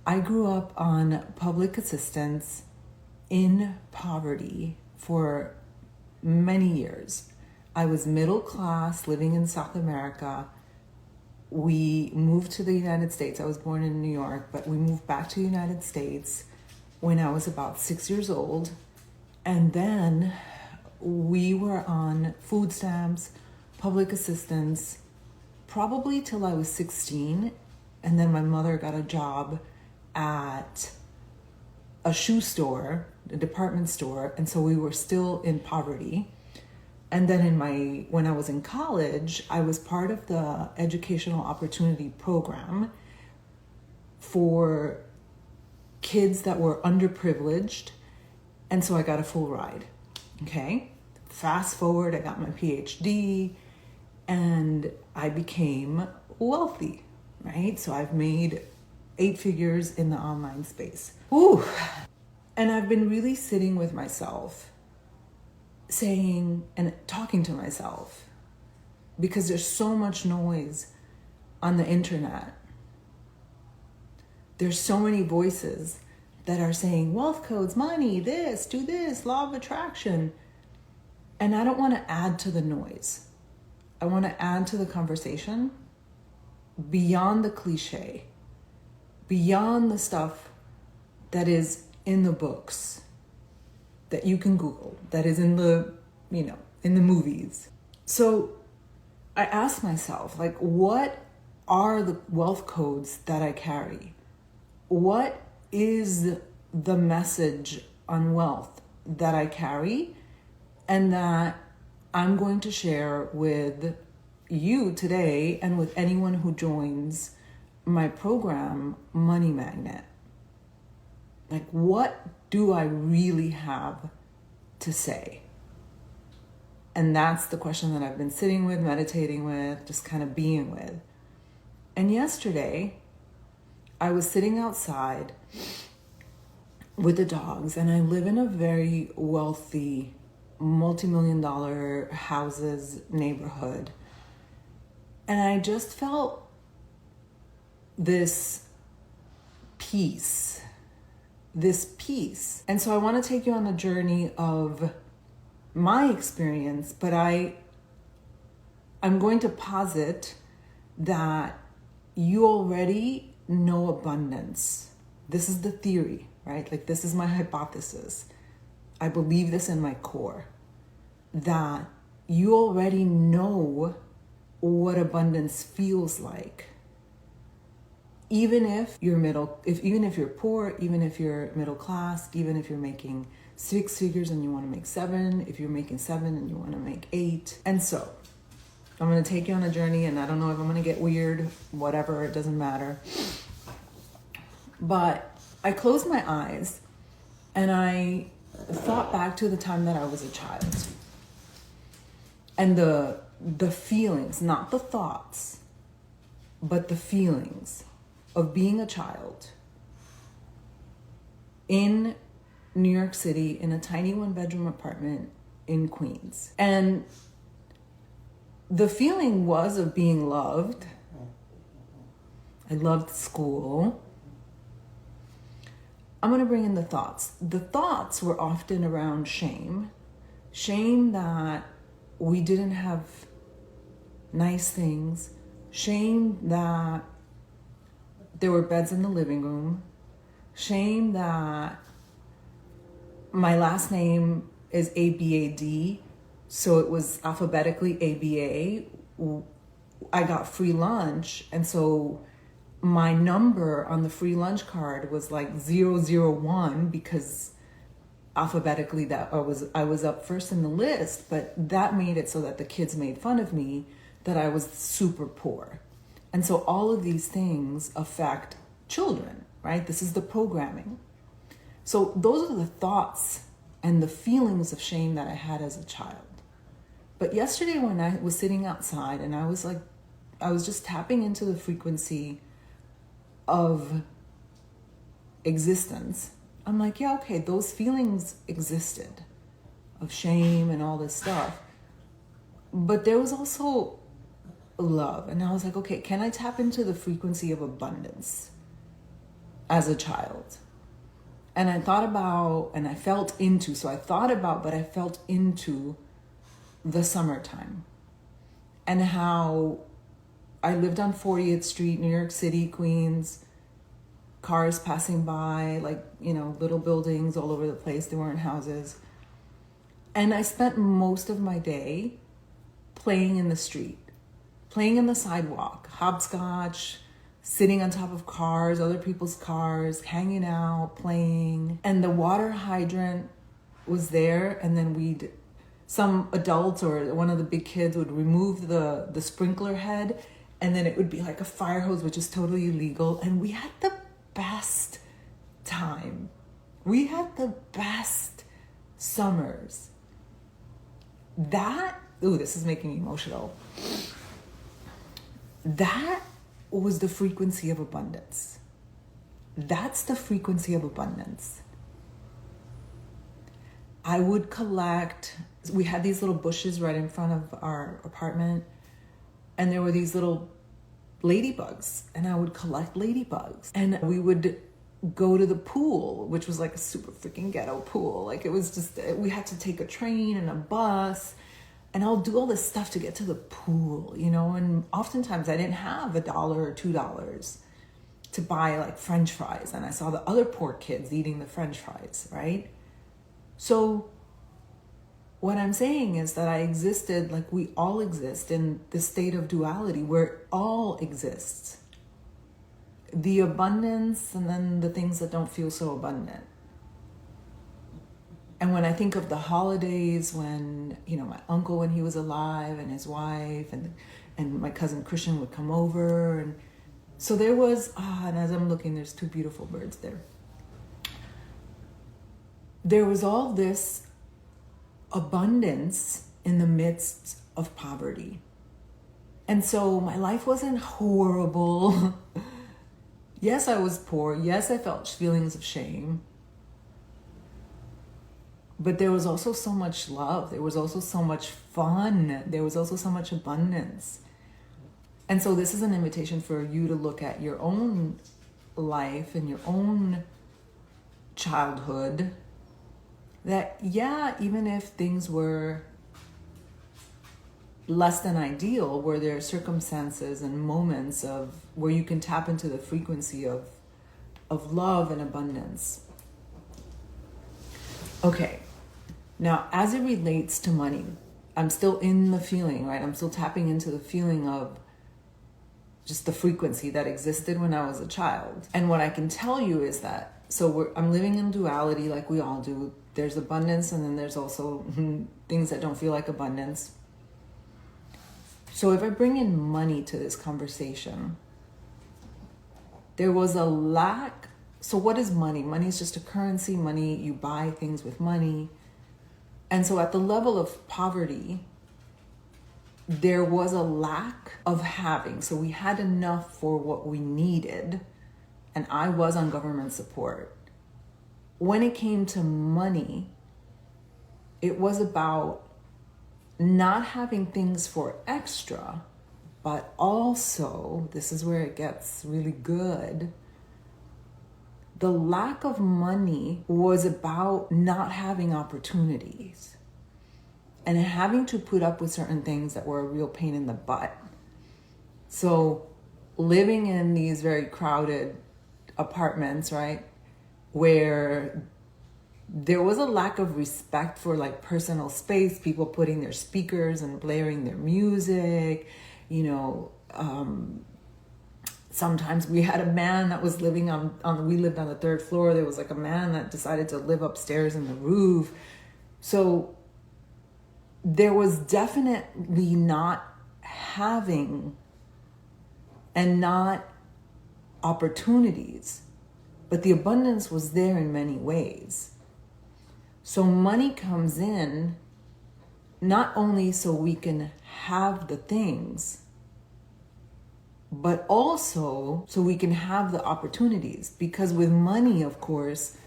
I grew up on public assistance in poverty for many years. I was middle class living in South America. We moved to the United States. I was born in New York, but we moved back to the United States when I was about 6 years old. And then we were on food stamps, public assistance, probably till I was 16. And then my mother got a job at a shoe store, a department store. And so we were still in poverty. And then when I was in college, I was part of the educational opportunity program for kids that were underprivileged. And so I got a full ride. Okay. Fast forward, I got my PhD and I became wealthy, right? So I've made 8 figures in the online space. Ooh. And I've been really sitting with myself, saying and talking to myself, because there's so much noise on the internet. There's so many voices that are saying wealth codes, money, this, do this, law of attraction. And I don't want to add to the noise. I want to add to the conversation beyond the cliche, beyond the stuff that is in the books, that you can Google, that is in the, in the movies. So I asked myself, like, what are the wealth codes that I carry? What is the message on wealth that I carry and that I'm going to share with you today and with anyone who joins my program, Money Magnet? Like, what do I really have to say? And that's the question that I've been sitting with, meditating with, just kind of being with. And yesterday, I was sitting outside with the dogs, and I live in a very wealthy, multi-million-dollar houses neighborhood. And I just felt this peace. And so I want to take you on a journey of my experience, but I'm going to posit that you already know abundance. This is the theory, right? Like, this is my hypothesis. I believe this in my core, that you already know what abundance feels like. Even if you're even if you're poor, even if you're middle class, even if you're making 6 figures and you want to make 7, if you're making 7 and you want to make 8. And so I'm going to take you on a journey, and I don't know if I'm going to get weird, whatever, it doesn't matter. But I closed my eyes and I thought back to the time that I was a child. And the feelings, not the thoughts, but the feelings of being a child in New York City in a tiny 1-bedroom apartment in Queens. And the feeling was of being loved. I loved school. I'm going to bring in the thoughts. The thoughts were often around shame. Shame that we didn't have nice things. Shame that there were beds in the living room. Shame that my last name is ABAD, so it was alphabetically ABA. I got free lunch, and so my number on the free lunch card was like 001 because alphabetically that I was up first in the list, but that made it so that the kids made fun of me that I was super poor. And so all of these things affect children, right? This is the programming. So those are the thoughts and the feelings of shame that I had as a child. But yesterday when I was sitting outside and I was just tapping into the frequency of existence, I'm like, yeah, okay, those feelings existed of shame and all this stuff. But there was also love. And I was like, okay, can I tap into the frequency of abundance? as a child. And I thought about, and I felt into, so I thought about, but I felt into the summertime and how I lived on 40th Street, New York City, Queens, cars passing by, like, little buildings all over the place. They weren't houses. And I spent most of my day playing in the street, playing in the sidewalk, hopscotch, sitting on top of cars, other people's cars, hanging out, playing. And the water hydrant was there, and then some adults or one of the big kids would remove the sprinkler head, and then it would be like a fire hose, which is totally illegal. And we had the best time. We had the best summers. This is making me emotional. That was the frequency of abundance. That's the frequency of abundance. I would collect, we had these little bushes right in front of our apartment, and there were these little ladybugs, and I would collect ladybugs. And we would go to the pool, which was like a super freaking ghetto pool. Like, it was just, we had to take a train and a bus, and I'll do all this stuff to get to the pool, and oftentimes I didn't have $1 or $2 to buy like French fries, and I saw the other poor kids eating the French fries, right? So what I'm saying is that I existed, like we all exist, in the state of duality where it all exists. The abundance, and then the things that don't feel so abundant. And when I think of the holidays, when, my uncle, when he was alive, and his wife, and my cousin Christian would come over. And so there was, and as I'm looking, there's two beautiful birds there. There was all this abundance in the midst of poverty. And so my life wasn't horrible. Yes, I was poor. Yes, I felt feelings of shame. But there was also so much love. There was also so much fun. There was also so much abundance. And so this is an invitation for you to look at your own life and your own childhood. That, even if things were less than ideal, were there circumstances and moments of where you can tap into the frequency of love and abundance. Okay, now as it relates to money, I'm still in the feeling, right? I'm still tapping into the feeling of just the frequency that existed when I was a child. And what I can tell you is that, I'm living in duality like we all do. There's abundance, and then there's also things that don't feel like abundance. So if I bring in money to this conversation, there was a lack. So what is money? Money is just a currency. Money, you buy things with money. And so at the level of poverty, there was a lack of having. So we had enough for what we needed. And I was on government support. When it came to money, it was about not having things for extra, but also, this is where it gets really good, the lack of money was about not having opportunities and having to put up with certain things that were a real pain in the butt. So living in these very crowded apartments, right, where there was a lack of respect for like personal space, people putting their speakers and blaring their music, sometimes we had a man that was living we lived on the third floor. There was like a man that decided to live upstairs in the roof. So there was definitely not having and not opportunities, but the abundance was there in many ways. So money comes in not only so we can have the things, but also so we can have the opportunities. Because with money, of course,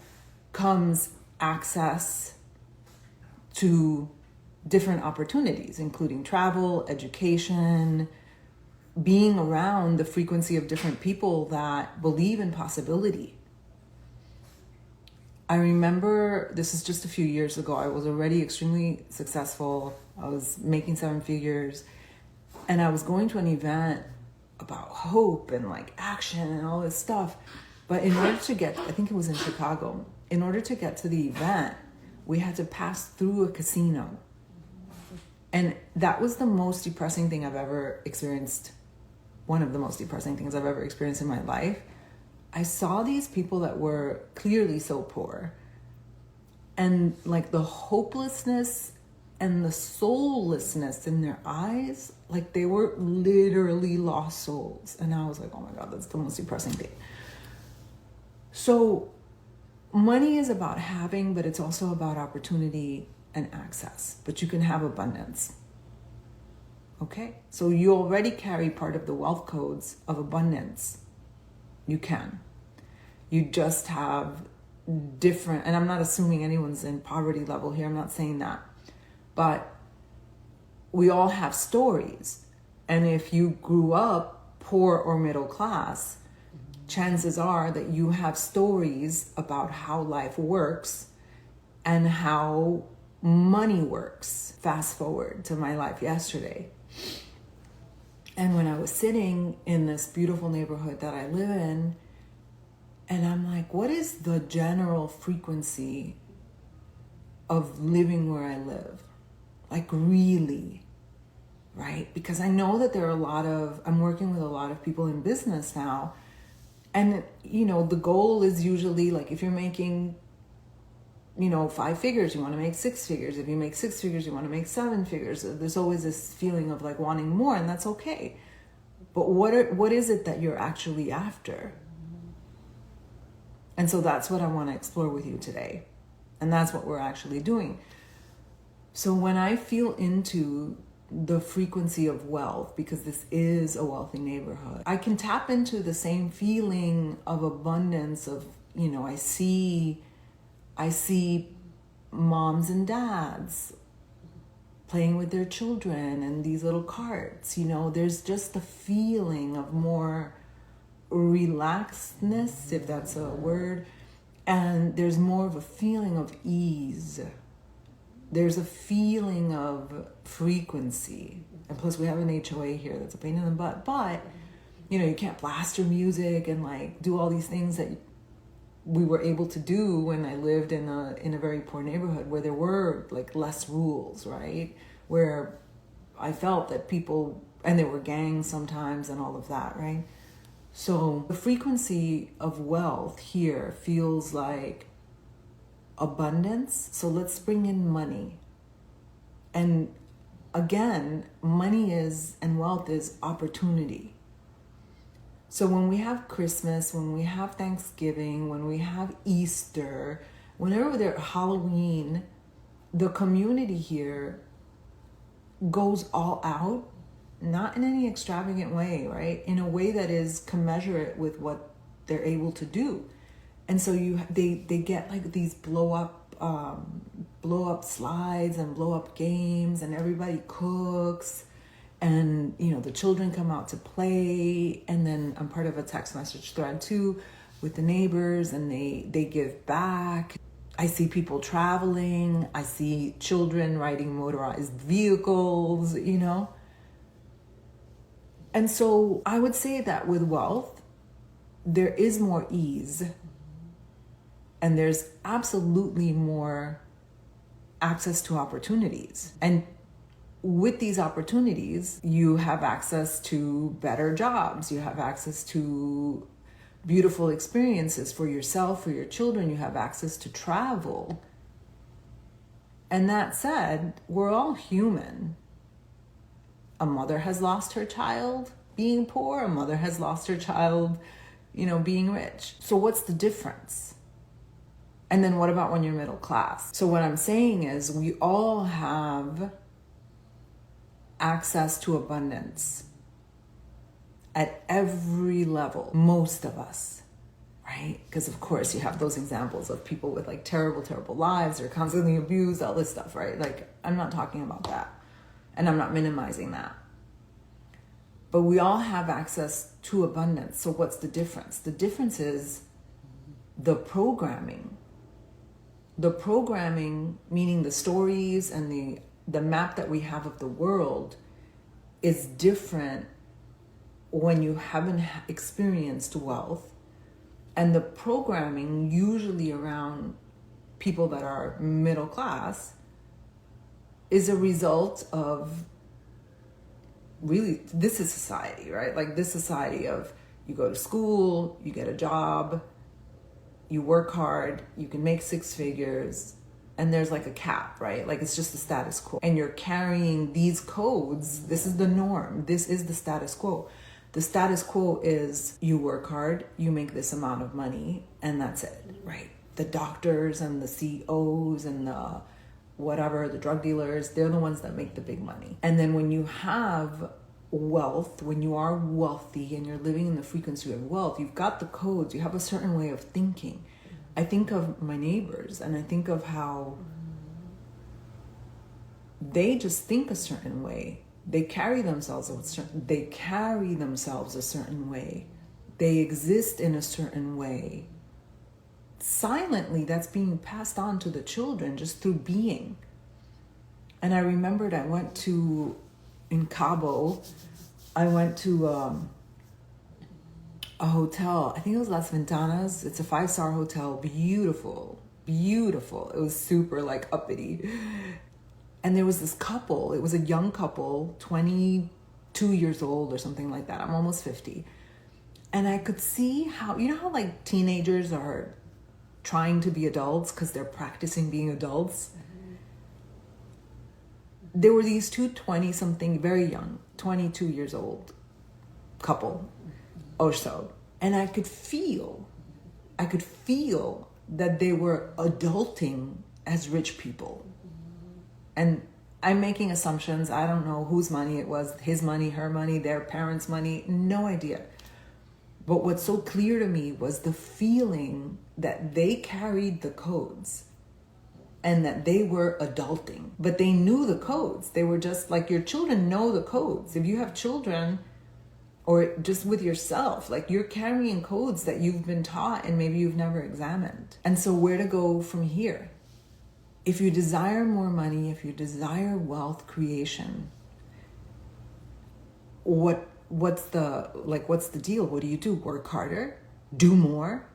comes access to different opportunities, including travel, education, being around the frequency of different people that believe in possibility. I remember, this is just a few years ago, I was already extremely successful. I was making 7 figures, and I was going to an event about hope and like action and all this stuff. But in order to get, I think it was in Chicago, in order to get to the event, we had to pass through a casino. And that was the most depressing thing I've ever experienced. One of the most depressing things I've ever experienced in my life. I saw these people that were clearly so poor, and like the hopelessness and the soullessness in their eyes, like they were literally lost souls. And I was like, oh my God, that's the most depressing thing. So money is about having, but it's also about opportunity and access. But you can have abundance. Okay? So you already carry part of the wealth codes of abundance. You can. You just have different, and I'm not assuming anyone's in poverty level here, I'm not saying that. But we all have stories. And if you grew up poor or middle class, chances are that you have stories about how life works and how money works. Fast forward to my life yesterday. And when I was sitting in this beautiful neighborhood that I live in, and I'm like, what is the general frequency of living where I live? Like really, right? Because I know that there are I'm working with a lot of people in business now. And, you know, the goal is usually like if you're making, 5 figures, you want to make 6 figures. If you make 6 figures, you want to make 7 figures. There's always this feeling of like wanting more, and that's okay. But what is it that you're actually after? And so that's what I want to explore with you today. And that's what we're actually doing. So when I feel into the frequency of wealth, because this is a wealthy neighborhood, I can tap into the same feeling of abundance of, I see moms and dads playing with their children and these little carts, there's just a feeling of more relaxedness, if that's a word, and there's more of a feeling of ease. There's a feeling of frequency. And plus we have an HOA here that's a pain in the butt, but you can't blast your music and like do all these things that we were able to do when I lived in a very poor neighborhood where there were like less rules, right? Where I felt that people, and there were gangs sometimes and all of that, right? So the frequency of wealth here feels like abundance. So let's bring in money. And again, money is, and wealth is opportunity. So when we have Christmas, when we have Thanksgiving, when we have Easter, whenever there's Halloween, the community here goes all out, not in any extravagant way, right? In a way that is commensurate with what they're able to do. And so they get like these blow up slides and blow up games, and everybody cooks, and the children come out to play. And then I'm part of a text message thread too with the neighbors, and they give back. I see people traveling. I see children riding motorized vehicles, And so I would say that with wealth, there is more ease, and there's absolutely more access to opportunities. And with these opportunities, you have access to better jobs. You have access to beautiful experiences for yourself, for your children. You have access to travel. And that said, we're all human. A mother has lost her child being poor. A mother has lost her child, being rich. So what's the difference? And then what about when you're middle class? So what I'm saying is we all have access to abundance at every level, most of us, right? Because of course you have those examples of people with like terrible, terrible lives. They're constantly abused, all this stuff, right? Like I'm not talking about that, and I'm not minimizing that. But we all have access to abundance. So what's the difference? The difference is the programming. the programming, meaning the stories and the map that we have of the world, is different when you haven't experienced wealth. And the programming, usually around people that are middle class, is a result of, really, this is society, right? Like this society of, you go to school, you get a job, you work hard, you can make 6 figures, and there's like a cap, right? Like it's just the status quo. And you're carrying these codes. This is the norm. This is the status quo. The status quo is you work hard, you make this amount of money, and that's it, right? The doctors and the CEOs and the whatever, the drug dealers, they're the ones that make the big money. And then when you have wealth, when you are wealthy and you're living in the frequency of wealth, you've got the codes, you have a certain way of thinking. I think of my neighbors and I think of how they just think a certain way. They carry themselves a certain way. They exist in a certain way. Silently, that's being passed on to the children just through being. And I remembered I went to, in Cabo, I went to a hotel. I think it was Las Ventanas. It's a 5-star hotel. Beautiful, beautiful. It was super like uppity. And there was this couple. It was a young couple, 22 years old or something like that. I'm almost 50. And I could see how, you know how like teenagers are trying to be adults because they're practicing being adults? There were these two 20-something, very young, 22 years old couple or so. And I could feel that they were adulting as rich people. And I'm making assumptions. I don't know whose money it was, his money, her money, their parents' money, no idea. But what's so clear to me was the feeling that they carried the codes and that they were adulting, but they knew the codes. They were just like, your children know the codes. If you have children, or just with yourself, like you're carrying codes that you've been taught and maybe you've never examined. And so where to go from here? If you desire more money, if you desire wealth creation, what's the deal? What do? Work harder? Do more?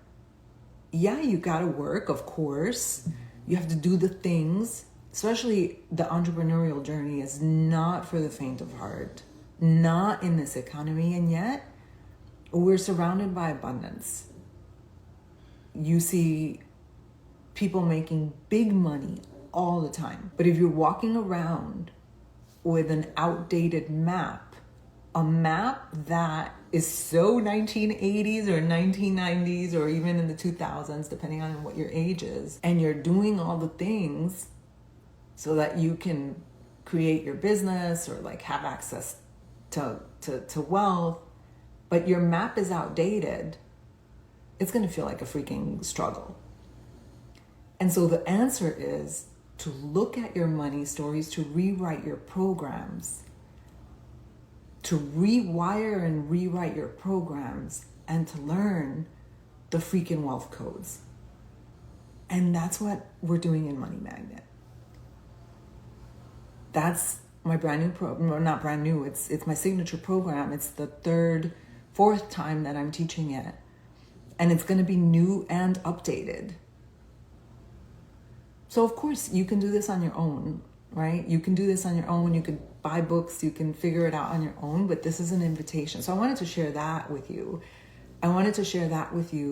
Yeah, you gotta work, of course. You have to do the things. Especially the entrepreneurial journey is not for the faint of heart. Not in this economy, and yet we're surrounded by abundance. You see people making big money all the time. But if you're walking around with an outdated map, a map that is so 1980s or 1990s or even in the 2000s, depending on what your age is, and you're doing all the things so that you can create your business or like have access to wealth, but your map is outdated, it's going to feel like a freaking struggle. And so the answer is to look at your money stories, to rewrite your programs, to rewire and rewrite your programs, and to learn the freaking wealth codes. And that's what we're doing in Money Magnet. That's my brand new program, not brand new, it's my signature program. It's the 4th time that I'm teaching it. And it's going to be new and updated. So of course you can do this on your own, right? You can do this on your own. You could buy books, you can figure it out on your own, but this is an invitation. So I wanted to share that with you.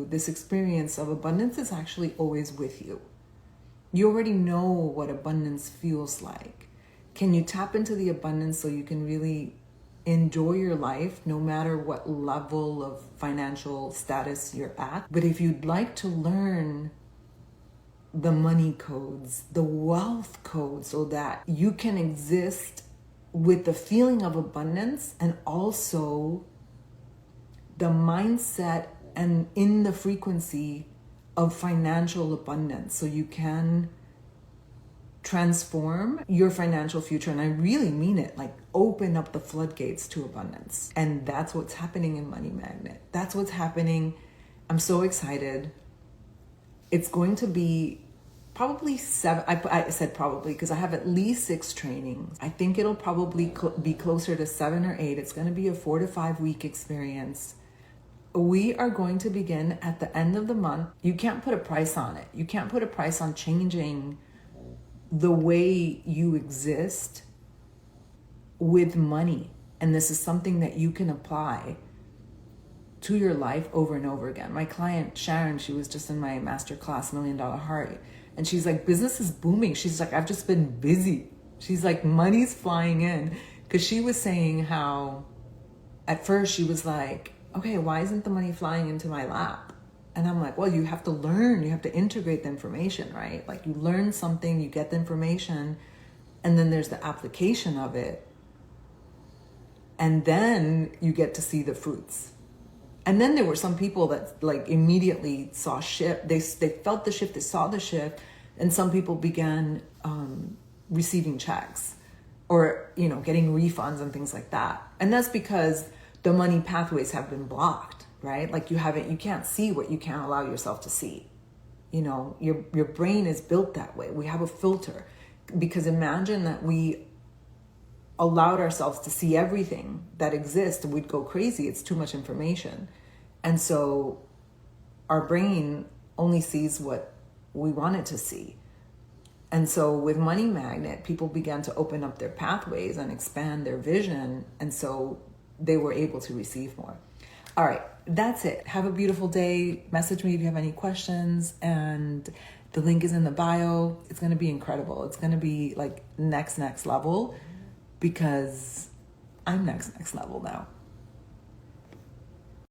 This experience of abundance is actually always with you. You already know what abundance feels like. Can you tap into the abundance so you can really enjoy your life no matter what level of financial status you're at? But if you'd like to learn the money codes, the wealth codes, so that you can exist with the feeling of abundance and also the mindset and in the frequency of financial abundance, so you can transform your financial future. And I really mean it, like open up the floodgates to abundance. And that's what's happening in Money Magnet. That's what's happening. I'm so excited. It's going to be probably 7. I said probably because I have at least 6 trainings. I think it'll probably be closer to 7 or 8. It's going to be a 4 to 5 week experience. We are going to begin at the end of the month. You can't put a price on it. You can't put a price on changing the way you exist with money. And this is something that you can apply to your life over and over again. My client, Sharon, she was just in my masterclass, $1 Million Heart. And she's like, business is booming. She's like, I've just been busy. She's like, money's flying in. Because she was saying how at first she was like, okay, why isn't the money flying into my lap? And I'm like, well, you have to learn. You have to integrate the information, right? Like you learn something, you get the information, and then there's the application of it. And then you get to see the fruits. And then there were some people that like immediately saw shift. They felt the shift, they saw the shift. And some people began receiving checks or, getting refunds and things like that. And that's because the money pathways have been blocked, right? Like you can't see what you can't allow yourself to see. Your brain is built that way. We have a filter because imagine that we allowed ourselves to see everything that exists, we'd go crazy. It's too much information. And so our brain only sees what we want it to see. And so with Money Magnet, people began to open up their pathways and expand their vision. And so they were able to receive more. All right, that's it. Have a beautiful day. Message me if you have any questions. And the link is in the bio. It's going to be incredible. It's going to be like next level because I'm next level now.